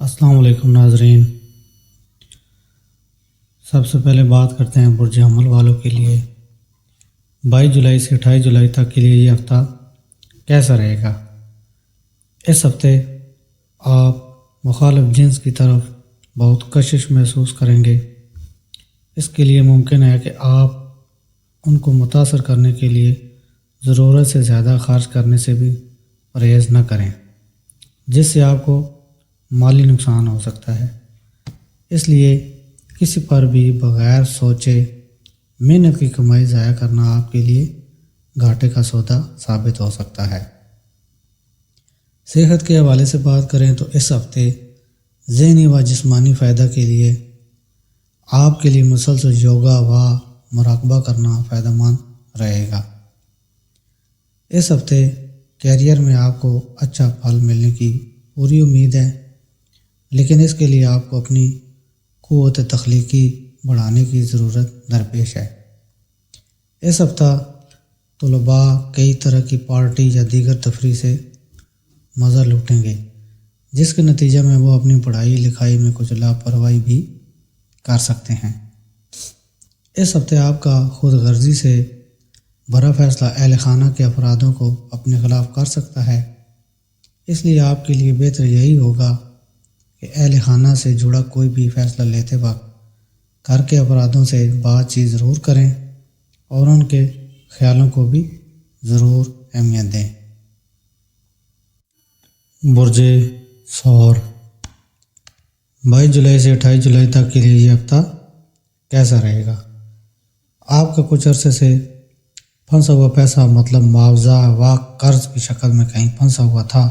السلام علیکم ناظرین۔ سب سے پہلے بات کرتے ہیں برج حمل والوں کے لیے 22 جولائی سے 28 جولائی تک کے لیے یہ ہفتہ کیسا رہے گا۔ اس ہفتے آپ مخالف جنس کی طرف بہت کشش محسوس کریں گے۔ اس کے لیے ممکن ہے کہ آپ ان کو متاثر کرنے کے لیے ضرورت سے زیادہ خرچ کرنے سے بھی پرہیز نہ کریں، جس سے آپ کو مالی نقصان ہو سکتا ہے۔ اس لیے کسی پر بھی بغیر سوچے محنت کی کمائی ضائع کرنا آپ کے لیے گھاٹے کا سودا ثابت ہو سکتا ہے۔ صحت کے حوالے سے بات کریں تو اس ہفتے ذہنی و جسمانی فائدہ کے لیے آپ کے لیے مسلسل یوگا و مراقبہ کرنا فائدہ مند رہے گا۔ اس ہفتے کیریئر میں آپ کو اچھا پھل ملنے کی پوری امید ہے، لیکن اس کے لیے آپ کو اپنی قوت تخلیقی بڑھانے کی ضرورت درپیش ہے۔ اس ہفتہ طلباء کئی طرح کی پارٹی یا دیگر تفریح سے مزہ لوٹیں گے، جس کے نتیجے میں وہ اپنی پڑھائی لکھائی میں کچھ لاپرواہی بھی کر سکتے ہیں۔ اس ہفتے آپ کا خود غرضی سے بڑا فیصلہ اہل خانہ کے افرادوں کو اپنے خلاف کر سکتا ہے۔ اس لیے آپ کے لیے بہتر یہی ہوگا کہ اہل خانہ سے جڑا کوئی بھی فیصلہ لیتے وقت گھر کے افرادوں سے بات چیت ضرور کریں اور ان کے خیالوں کو بھی ضرور اہمیت دیں۔ برج ثور 22 جولائی سے 28 جولائی تک کے لیے یہ ہفتہ کیسا رہے گا۔ آپ کا کچھ عرصے سے پھنسا ہوا پیسہ مطلب معاوضہ و قرض کی شکل میں کہیں پھنسا ہوا تھا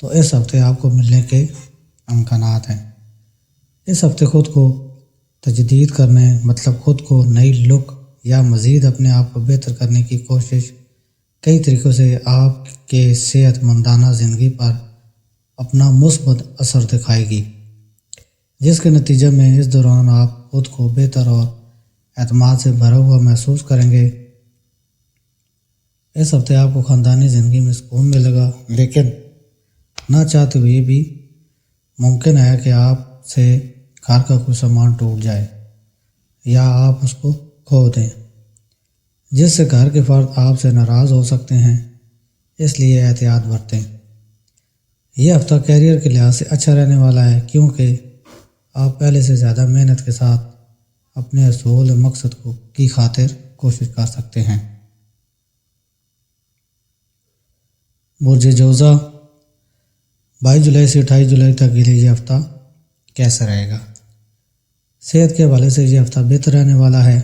تو اس ہفتے آپ کو ملنے کے امکانات ہیں۔ اس ہفتے خود کو تجدید کرنے مطلب خود کو نئی لک یا مزید اپنے آپ کو بہتر کرنے کی کوشش کئی طریقوں سے آپ کے صحت مندانہ زندگی پر اپنا مثبت اثر دکھائے گی، جس کے نتیجے میں اس دوران آپ خود کو بہتر اور اعتماد سے بھرا ہوا محسوس کریں گے۔ اس ہفتے آپ کو خاندانی زندگی میں سکون ملے گا، لیکن نہ چاہتے ہوئے بھی ممکن ہے کہ آپ سے گھر کا کوئی سامان ٹوٹ جائے یا آپ اس کو کھو دیں، جس سے گھر کے فرد آپ سے ناراض ہو سکتے ہیں۔ اس لیے احتیاط برتیں۔ یہ ہفتہ کیریئر کے لحاظ سے اچھا رہنے والا ہے، کیونکہ آپ پہلے سے زیادہ محنت کے ساتھ اپنے حصول مقصد کی خاطر کوشش کر سکتے ہیں۔ برج جوزا 22 جولائی سے 28 جولائی تک کے لیے یہ ہفتہ کیسا رہے گا۔ صحت کے حوالے سے یہ ہفتہ بہتر رہنے والا ہے۔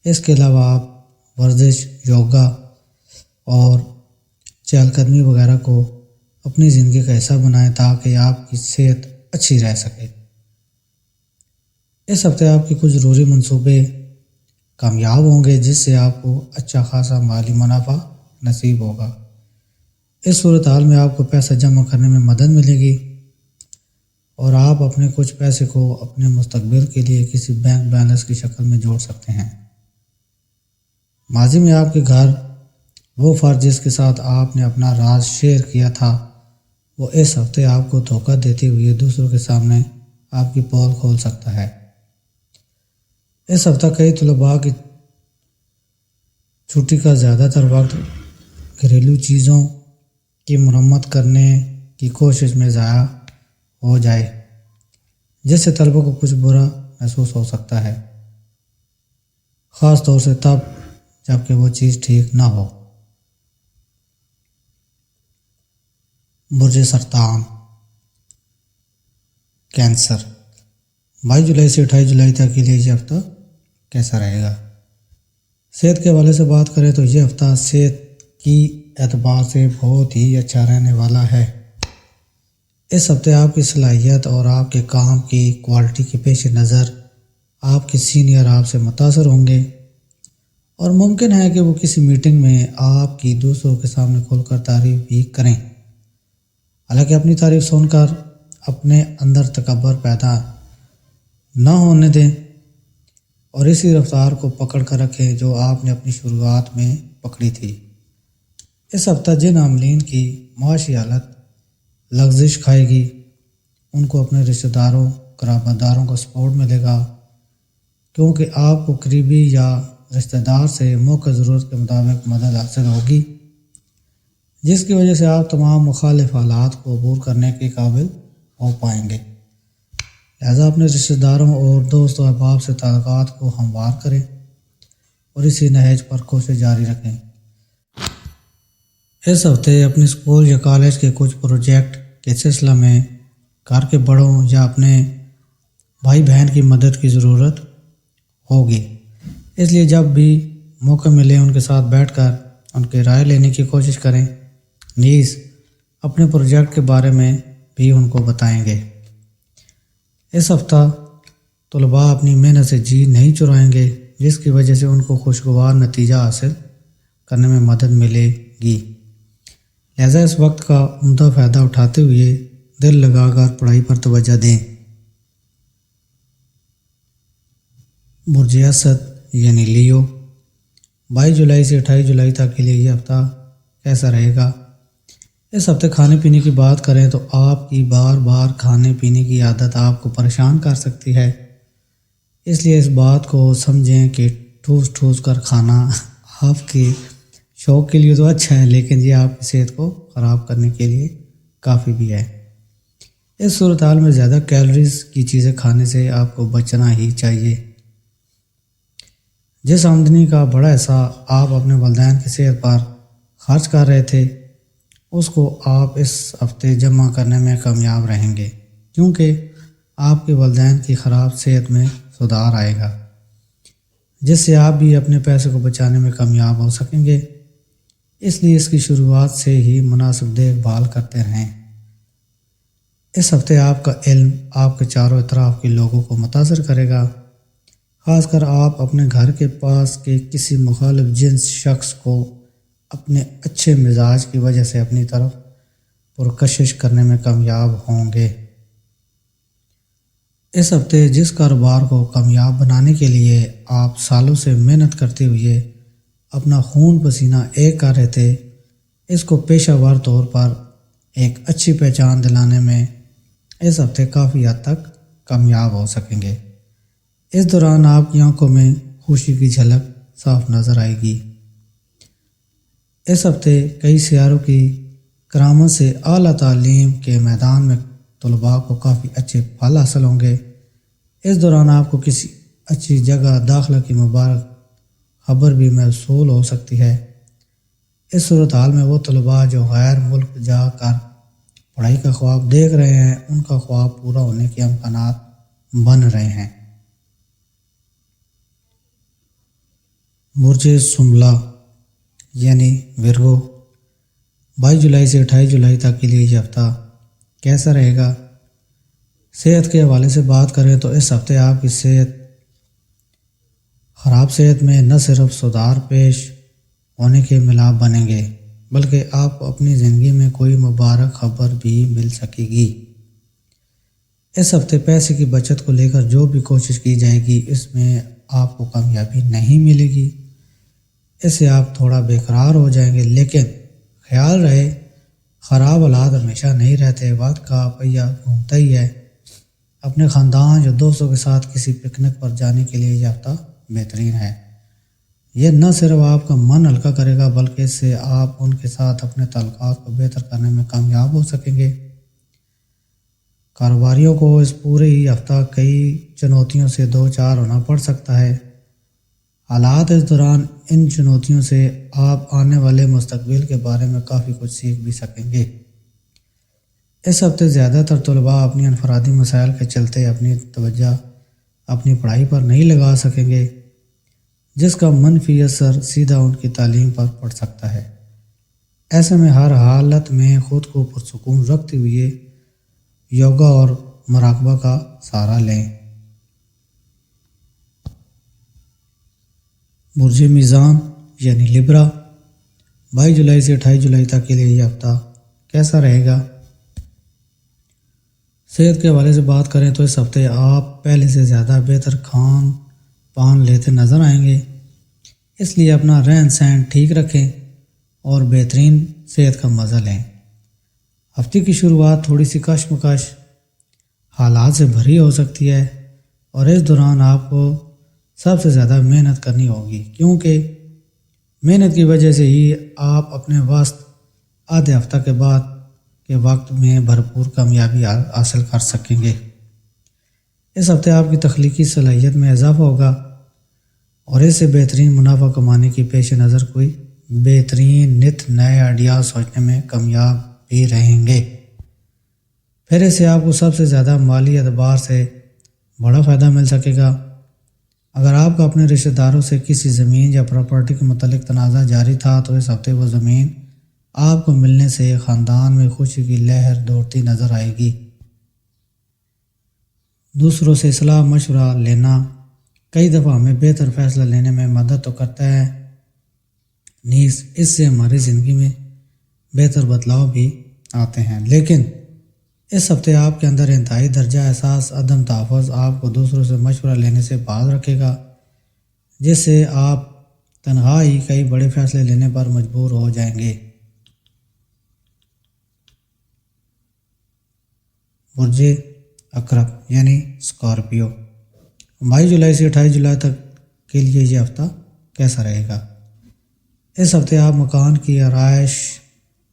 اس کے علاوہ آپ ورزش، یوگا اور چہل قدمی وغیرہ کو اپنی زندگی کا حصہ بنائیں تاکہ آپ کی صحت اچھی رہ سکے۔ اس ہفتے آپ کے کچھ ضروری منصوبے کامیاب ہوں گے، جس سے آپ کو اچھا خاصا مالی منافع نصیب ہوگا۔ اس صورتحال میں آپ کو پیسہ جمع کرنے میں مدد ملے گی اور آپ اپنے کچھ پیسے کو اپنے مستقبل کے لیے کسی بینک بیلنس کی شکل میں جوڑ سکتے ہیں۔ ماضی میں آپ کے گھر وہ فرد جس کے ساتھ آپ نے اپنا راز شیئر کیا تھا، وہ اس ہفتے آپ کو دھوکہ دیتے ہوئے دوسروں کے سامنے آپ کی پول کھول سکتا ہے۔ اس ہفتہ کئی طلباء کی چھٹی کا زیادہ تر وقت گھریلو چیزوں کی مرمت کرنے کی کوشش میں ضائع ہو جائے، جس سے طلباء کو کچھ برا محسوس ہو سکتا ہے، خاص طور سے تب جب کہ وہ چیز ٹھیک نہ ہو۔ برج سرطان کینسر 22 جولائی سے 28 جولائی تک کے لیے یہ ہفتہ کیسا رہے گا۔ صحت کے حوالے سے بات کریں تو یہ ہفتہ صحت کی اعتبار سے بہت ہی اچھا رہنے والا ہے۔ اس ہفتے آپ کی صلاحیت اور آپ کے کام کی کوالٹی کے پیش نظر آپ کے سینئر آپ سے متاثر ہوں گے اور ممکن ہے کہ وہ کسی میٹنگ میں آپ کی دوسروں کے سامنے کھول کر تعریف بھی کریں۔ حالانکہ اپنی تعریف سن کر اپنے اندر تکبر پیدا نہ ہونے دیں اور اسی رفتار کو پکڑ کر رکھیں جو آپ نے اپنی شروعات میں پکڑی تھی۔ اس ہفتہ جن عاملین کی معاشی حالت لغزش کھائے گی ان کو اپنے رشتہ داروں قرابت داروں کا سپورٹ ملے گا، کیونکہ آپ کو قریبی یا رشتہ دار سے موقع ضرورت کے مطابق مدد حاصل ہوگی، جس کی وجہ سے آپ تمام مخالف حالات کو عبور کرنے کے قابل ہو پائیں گے۔ لہذا اپنے رشتہ داروں اور دوست و احباب سے تعلقات کو ہموار کریں اور اسی نہج پر کوشش جاری رکھیں۔ اس ہفتے اپنے اسکول یا کالج کے کچھ پروجیکٹ کے سلسلہ میں گھر کے بڑوں یا اپنے بھائی بہن کی مدد کی ضرورت ہوگی، اس لیے جب بھی موقع ملے ان کے ساتھ بیٹھ کر ان کی رائے لینے کی کوشش کریں، نیز اپنے پروجیکٹ کے بارے میں بھی ان کو بتائیں گے۔ اس ہفتہ طلباء اپنی محنت سے جی نہیں چرائیں گے، جس کی وجہ سے ان کو خوشگوار نتیجہ حاصل کرنے میں مدد ملے گی۔ لہذا اس وقت کا عمدہ فائدہ اٹھاتے ہوئے دل لگا کر پڑھائی پر توجہ دیں۔ برج اسد یعنی لیو، 22 جولائی سے 28 جولائی تک کے لیے یہ ہفتہ کیسا رہے گا؟ اس ہفتے کھانے پینے کی بات کریں تو آپ کی بار بار کھانے پینے کی عادت آپ کو پریشان کر سکتی ہے، اس لیے اس بات کو سمجھیں کہ ٹھوس ٹھوس کر کھانا آپ کے شوق کے لیے تو اچھا ہے، لیکن یہ آپ کی صحت کو خراب کرنے کے لیے کافی بھی ہے۔ اس صورتحال میں زیادہ کیلوریز کی چیزیں کھانے سے آپ کو بچنا ہی چاہیے۔ جس آمدنی کا بڑا حصہ آپ اپنے والدین کی صحت پر خرچ کر رہے تھے، اس کو آپ اس ہفتے جمع کرنے میں کامیاب رہیں گے، کیونکہ آپ کے والدین کی خراب صحت میں سدھار آئے گا، جس سے آپ بھی اپنے پیسے کو بچانے میں کامیاب ہو سکیں گے۔ اس لیے اس کی شروعات سے ہی مناسب دیکھ بھال کرتے رہیں۔ اس ہفتے آپ کا علم آپ کے چاروں اطراف کے لوگوں کو متاثر کرے گا، خاص کر آپ اپنے گھر کے پاس کے کسی مخالف جنس شخص کو اپنے اچھے مزاج کی وجہ سے اپنی طرف پرکشش کرنے میں کامیاب ہوں گے۔ اس ہفتے جس کاروبار کو کامیاب بنانے کے لیے آپ سالوں سے محنت کرتے ہوئے اپنا خون پسینہ ایک کر رہے تھے، اس کو پیشہ ور طور پر ایک اچھی پہچان دلانے میں اس ہفتے کافی حد تک کامیاب ہو سکیں گے۔ اس دوران آپ کی آنکھوں میں خوشی کی جھلک صاف نظر آئے گی۔ اس ہفتے کئی سیاروں کی کرامت سے اعلیٰ تعلیم کے میدان میں طلباء کو کافی اچھے پھل حاصل ہوں گے۔ اس دوران آپ کو کسی اچھی جگہ داخلہ کی مبارک خبر بھی موصول ہو سکتی ہے۔ اس صورتحال میں وہ طلباء جو غیر ملک جا کر پڑھائی کا خواب دیکھ رہے ہیں، ان کا خواب پورا ہونے کے امکانات بن رہے ہیں۔ برج سنبلہ یعنی ورگو، 22 جولائی سے 28 جولائی تک کے لیے یہ ہفتہ کیسا رہے گا؟ صحت کے حوالے سے بات کریں تو اس ہفتے آپ کی خراب صحت میں نہ صرف سدھار پیش ہونے کے ملاب بنیں گے، بلکہ آپ کو اپنی زندگی میں کوئی مبارک خبر بھی مل سکے گی۔ اس ہفتے پیسے کی بچت کو لے کر جو بھی کوشش کی جائے گی، اس میں آپ کو کامیابی نہیں ملے گی، اس سے آپ تھوڑا بے قرار ہو جائیں گے، لیکن خیال رہے خراب حالات ہمیشہ نہیں رہتے، وقت کا پہیہ گھومتا ہی ہے۔ اپنے خاندان یا دوستوں کے ساتھ کسی پکنک پر جانے کے لیے یہ ہفتہ بہترین ہے۔ یہ نہ صرف آپ کا من ہلکا کرے گا، بلکہ اس سے آپ ان کے ساتھ اپنے تعلقات کو بہتر کرنے میں کامیاب ہو سکیں گے۔ کاروباریوں کو اس پورے ہی ہفتہ کئی چنوتیوں سے دو چار ہونا پڑ سکتا ہے۔ حالات اس دوران ان چنوتیوں سے آپ آنے والے مستقبل کے بارے میں کافی کچھ سیکھ بھی سکیں گے۔ اس ہفتے زیادہ تر طلباء اپنی انفرادی مسائل کے چلتے اپنی توجہ اپنی پڑھائی پر نہیں لگا سکیں گے، جس کا منفی اثر سیدھا ان کی تعلیم پر پڑ سکتا ہے۔ ایسے میں ہر حالت میں خود کو پرسکون رکھتے ہوئے یوگا اور مراقبہ کا سہارا لیں۔ برج میزان یعنی لبرا، 22 جولائی سے 28 جولائی تک کے لیے یہ ہفتہ کیسا رہے گا؟ صحت کے حوالے سے بات کریں تو اس ہفتے آپ پہلے سے زیادہ بہتر کھان پان لیتے نظر آئیں گے، اس لیے اپنا رہن سہن ٹھیک رکھیں اور بہترین صحت کا مزہ لیں۔ ہفتے کی شروعات تھوڑی سی کشمکش حالات سے بھری ہو سکتی ہے، اور اس دوران آپ کو سب سے زیادہ محنت کرنی ہوگی، کیونکہ محنت کی وجہ سے ہی آپ اپنے وسط آدھے ہفتہ کے بعد کے وقت میں بھرپور کامیابی حاصل کر سکیں گے۔ اس ہفتے آپ کی تخلیقی صلاحیت میں اضافہ ہوگا، اور اس سے بہترین منافع کمانے کی پیش نظر کوئی بہترین نت نئے آئیڈیاز سوچنے میں کامیاب بھی رہیں گے۔ پھر اس سے آپ کو سب سے زیادہ مالی اعتبار سے بڑا فائدہ مل سکے گا۔ اگر آپ کا اپنے رشتہ داروں سے کسی زمین یا پراپرٹی کے متعلق تنازع جاری تھا تو اس ہفتے وہ زمین آپ کو ملنے سے خاندان میں خوشی کی لہر دوڑتی نظر آئے گی۔ دوسروں سے صلاح مشورہ لینا کئی دفعہ ہمیں بہتر فیصلہ لینے میں مدد تو کرتا ہے، نیز اس سے ہماری زندگی میں بہتر بدلاؤ بھی آتے ہیں، لیکن اس ہفتے آپ کے اندر انتہائی درجہ احساس عدم تحفظ آپ کو دوسروں سے مشورہ لینے سے باز رکھے گا، جس سے آپ تنہا ہی کئی بڑے فیصلے لینے پر مجبور ہو جائیں گے۔ برج عقرب یعنی اسکارپیو، 22 جولائی سے 28 جولائی تک کے لیے یہ ہفتہ کیسا رہے گا؟ اس ہفتے آپ مکان کی آرائش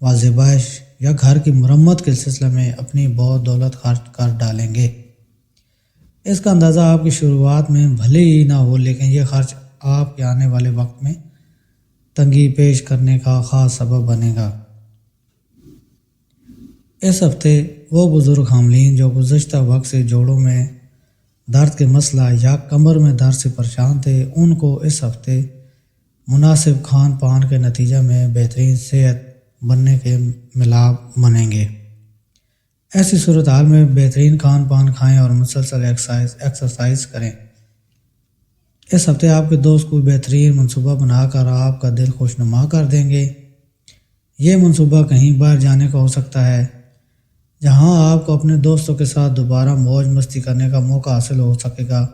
و زیبائش یا گھر کی مرمت کے سلسلے میں اپنی بہت دولت خرچ کر ڈالیں گے۔ اس کا اندازہ آپ کی شروعات میں بھلے ہی نہ ہو، لیکن یہ خرچ آپ کے آنے والے وقت میں تنگی پیش کرنے کا خاص سبب بنے گا۔ اس ہفتے وہ بزرگ حاملین جو گزشتہ وقت سے جوڑوں میں درد کے مسئلہ یا کمر میں درد سے پریشان تھے، ان کو اس ہفتے مناسب کھان پان کے نتیجہ میں بہترین صحت بننے کے ملاب منیں گے۔ ایسی صورتحال میں بہترین کھان پان کھائیں اور مسلسل ایکسرسائز کریں۔ اس ہفتے آپ کے دوست کوئی بہترین منصوبہ بنا کر آپ کا دل خوشنما کر دیں گے۔ یہ منصوبہ کہیں باہر جانے کا ہو سکتا ہے، جہاں آپ کو اپنے دوستوں کے ساتھ دوبارہ موج مستی کرنے کا موقع حاصل ہو سکے گا۔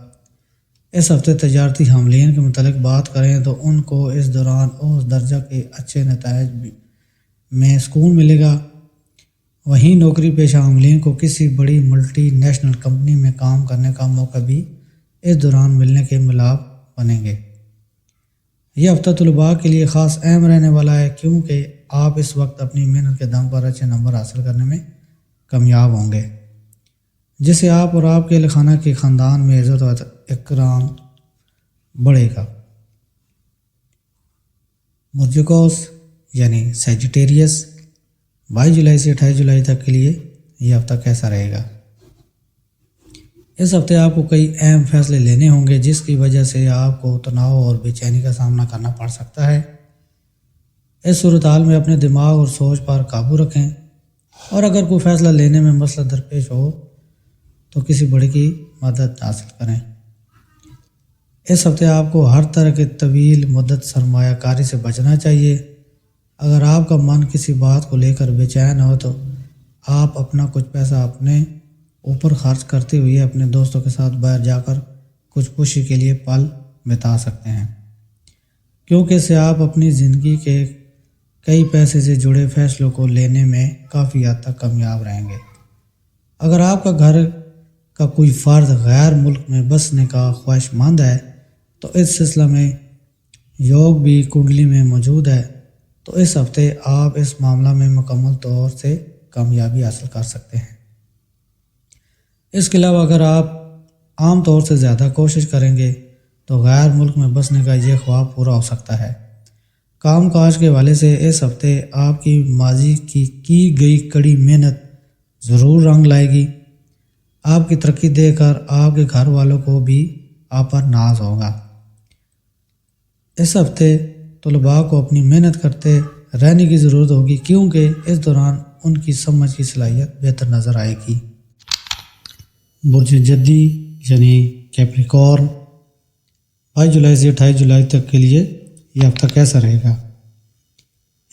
اس ہفتے تجارتی حاملین کے متعلق بات کریں تو ان کو اس دوران اس درجہ کے اچھے نتائج میں سکون ملے گا۔ وہیں نوکری پیشہ عاملین کو کسی بڑی ملٹی نیشنل کمپنی میں کام کرنے کا موقع بھی اس دوران ملنے کے ملاب بنیں گے۔ یہ ہفتہ طلباء کے لیے خاص اہم رہنے والا ہے، کیونکہ آپ اس وقت اپنی محنت کے دم پر اچھے نمبر حاصل کرنے میں کامیاب ہوں گے، جس سے آپ اور آپ کے اہل خانہ کے خاندان میں عزت و اکرام بڑھے گا۔ برج قوس یعنی سیجیٹیریس، 22 جولائی سے 28 جولائی تک کے لیے یہ ہفتہ کیسا رہے گا؟ اس ہفتے آپ کو کئی اہم فیصلے لینے ہوں گے، جس کی وجہ سے آپ کو تناؤ اور بے چینی کا سامنا کرنا پڑ سکتا ہے۔ اس صورتحال میں اپنے دماغ اور سوچ پر قابو رکھیں، اور اگر کوئی فیصلہ لینے میں مسئلہ درپیش ہو تو کسی بڑے کی مدد حاصل کریں۔ اس ہفتے آپ کو ہر طرح کے طویل مدت سرمایہ کاری سے بچنا چاہیے۔ اگر آپ کا من کسی بات کو لے کر بے چین ہو تو آپ اپنا کچھ پیسہ اپنے اوپر خرچ کرتے ہوئے اپنے دوستوں کے ساتھ باہر جا کر کچھ خوشی کے لیے پل بتا سکتے ہیں، کیونکہ اس سے آپ اپنی زندگی کے کئی پیسے سے جڑے فیصلوں کو لینے میں کافی حد تک کامیاب رہیں گے۔ اگر آپ کا گھر کا کوئی فرد غیر ملک میں بسنے کا خواہش مند ہے تو اس سلسلہ میں یوگ بھی کنڈلی میں موجود ہے، تو اس ہفتے آپ اس معاملہ میں مکمل طور سے کامیابی حاصل کر سکتے ہیں۔ اس کے علاوہ اگر آپ عام طور سے زیادہ کوشش کریں گے تو غیر ملک میں بسنے کا یہ خواب پورا ہو سکتا ہے۔ کام کاج کے حوالے سے اس ہفتے آپ کی ماضی کی گئی کڑی محنت ضرور رنگ لائے گی۔ آپ کی ترقی دیکھ کر آپ کے گھر والوں کو بھی آپ پر ناز ہوگا۔ اس ہفتے طلباء کو اپنی محنت کرتے رہنے کی ضرورت ہوگی، کیونکہ اس دوران ان کی سمجھ کی صلاحیت بہتر نظر آئے گی۔ برج جدی یعنی کیپریکورن، 22 جولائی سے 28 جولائی تک کے لیے یہ ہفتہ کیسا رہے گا؟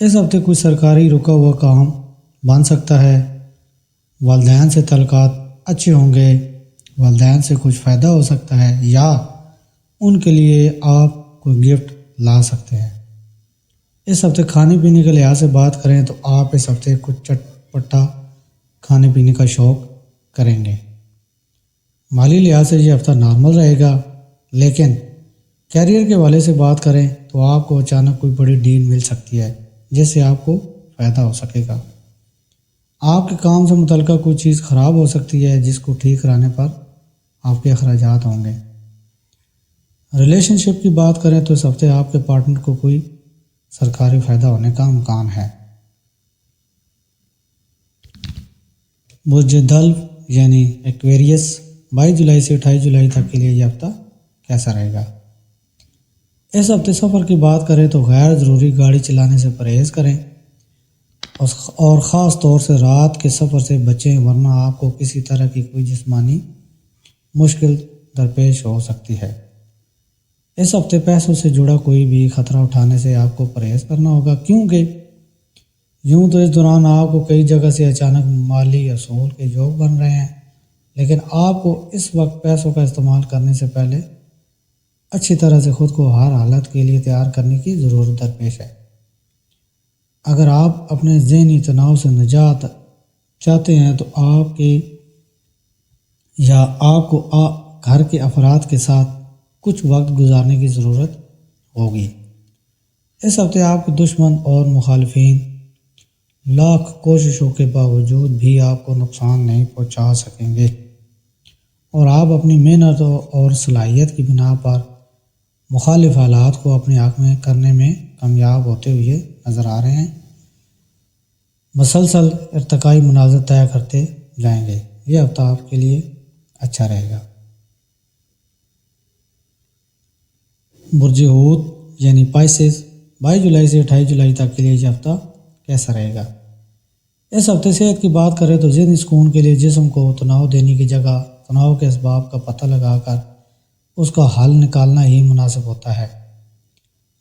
اس ہفتے کوئی سرکاری رکا ہوا کام بن سکتا ہے، والدین سے تعلقات اچھے ہوں گے، والدین سے کچھ فائدہ ہو سکتا ہے، یا ان کے لیے آپ کوئی گفٹ لا سکتے ہیں۔ اس ہفتے کھانے پینے کے لحاظ سے بات کریں تو آپ اس ہفتے کچھ چٹپٹا کھانے پینے کا شوق کریں گے۔ مالی لحاظ سے یہ ہفتہ نارمل رہے گا، لیکن کیریئر کے حوالے سے بات کریں تو آپ کو اچانک کوئی بڑی ڈیل مل سکتی ہے جس سے آپ کو فائدہ ہو سکے گا۔ آپ کے کام سے متعلقہ کوئی چیز خراب ہو سکتی ہے جس کو ٹھیک کرانے پر آپ کے اخراجات ہوں گے۔ ریلیشن شپ کی بات کریں تو اس ہفتے آپ کے پارٹنر کو کوئی سرکاری فائدہ ہونے کا امکان ہے۔ برج دلو یعنی ایکویریس 22 جولائی سے 28 جولائی تک کے لیے یہ ہفتہ کیسا رہے گا؟ اس ہفتے سفر کی بات کریں تو غیر ضروری گاڑی چلانے سے پرہیز کریں اور خاص طور سے رات کے سفر سے بچیں، ورنہ آپ کو کسی طرح کی کوئی جسمانی مشکل درپیش ہو سکتی ہے۔ اس ہفتے پیسوں سے جڑا کوئی بھی خطرہ اٹھانے سے آپ کو پرہیز کرنا ہوگا، کیونکہ یوں تو اس دوران آپ کو کئی جگہ سے اچانک مالی اصول کے جوگ بن رہے ہیں، لیکن آپ کو اس وقت پیسوں کا استعمال کرنے سے پہلے اچھی طرح سے خود کو ہر حالت کے لیے تیار کرنے کی ضرورت درپیش ہے۔ اگر آپ اپنے ذہنی تناؤ سے نجات چاہتے ہیں تو آپ کو گھر کے افراد کے ساتھ کچھ وقت گزارنے کی ضرورت ہوگی۔ اس ہفتے آپ کے دشمن اور مخالفین لاکھ کوششوں کے باوجود بھی آپ کو نقصان نہیں پہنچا سکیں گے، اور آپ اپنی محنت اور صلاحیت کی بنا پر مخالف حالات کو اپنے حق میں کرنے میں کامیاب ہوتے ہوئے نظر آ رہے ہیں۔ مسلسل ارتقائی مناظر طے کرتے جائیں گے۔ یہ ہفتہ آپ کے لیے اچھا رہے گا۔ برج حوت یعنی پائسس 22 جولائی سے 28 جولائی تک کے لیے یہ ہفتہ کیسا رہے گا؟ اس ہفتے صحت کی بات کریں تو ذہنی سکون کے لیے جسم کو تناؤ دینے کی جگہ تناؤ کے اسباب کا پتہ لگا کر اس کا حل نکالنا ہی مناسب ہوتا ہے،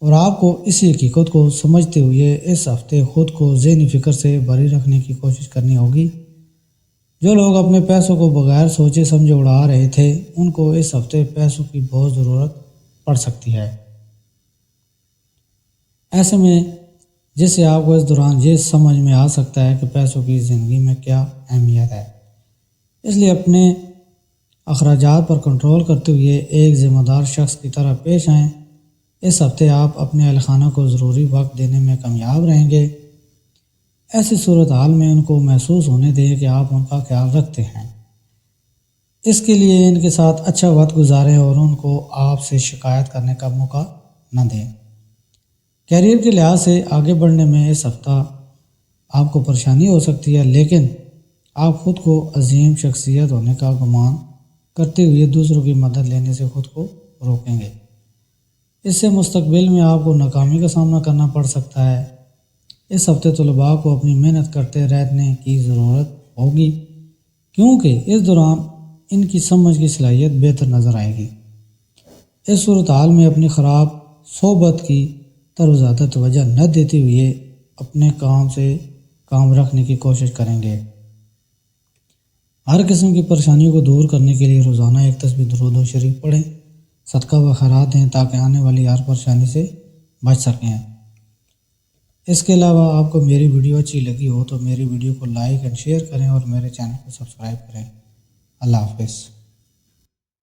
اور آپ کو اسی حقیقت کو سمجھتے ہوئے اس ہفتے خود کو ذہنی فکر سے بری رکھنے کی کوشش کرنی ہوگی۔ جو لوگ اپنے پیسوں کو بغیر سوچے سمجھے اڑا رہے تھے، ان کو اس ہفتے پیسوں کی بہت ضرورت پڑ سکتی ہے۔ ایسے میں جس سے آپ کو اس دوران یہ سمجھ میں آ سکتا ہے کہ پیسوں کی زندگی میں کیا اہمیت ہے، اس لیے اپنے اخراجات پر کنٹرول کرتے ہوئے ایک ذمہ دار شخص کی طرح پیش آئیں۔ اس ہفتے آپ اپنے اہل خانہ کو ضروری وقت دینے میں کامیاب رہیں گے۔ ایسی صورتحال میں ان کو محسوس ہونے دیں کہ آپ ان کا خیال رکھتے ہیں۔ اس کے لیے ان کے ساتھ اچھا وقت گزاریں اور ان کو آپ سے شکایت کرنے کا موقع نہ دیں۔ کیریئر کے لحاظ سے آگے بڑھنے میں اس ہفتہ آپ کو پریشانی ہو سکتی ہے، لیکن آپ خود کو عظیم شخصیت ہونے کا گمان کرتے ہوئے دوسروں کی مدد لینے سے خود کو روکیں گے۔ اس سے مستقبل میں آپ کو ناکامی کا سامنا کرنا پڑ سکتا ہے۔ اس ہفتے طلباء کو اپنی محنت کرتے رہنے کی ضرورت ہوگی، کیونکہ اس دوران ان کی سمجھ کی صلاحیت بہتر نظر آئے گی۔ اس صورتحال میں اپنی خراب صحبت کی طرف زیادہ توجہ نہ دیتے ہوئے اپنے کام سے کام رکھنے کی کوشش کریں گے۔ ہر قسم کی پریشانیوں کو دور کرنے کے لیے روزانہ ایک تسبیح درود و شریف پڑھیں، صدقہ و خیرات دیں تاکہ آنے والی ہر پریشانی سے بچ سکیں۔ اس کے علاوہ آپ کو میری ویڈیو اچھی لگی ہو تو میری ویڈیو کو لائک اینڈ شیئر کریں اور میرے چینل کو سبسکرائب کریں۔ اللہ حافظ۔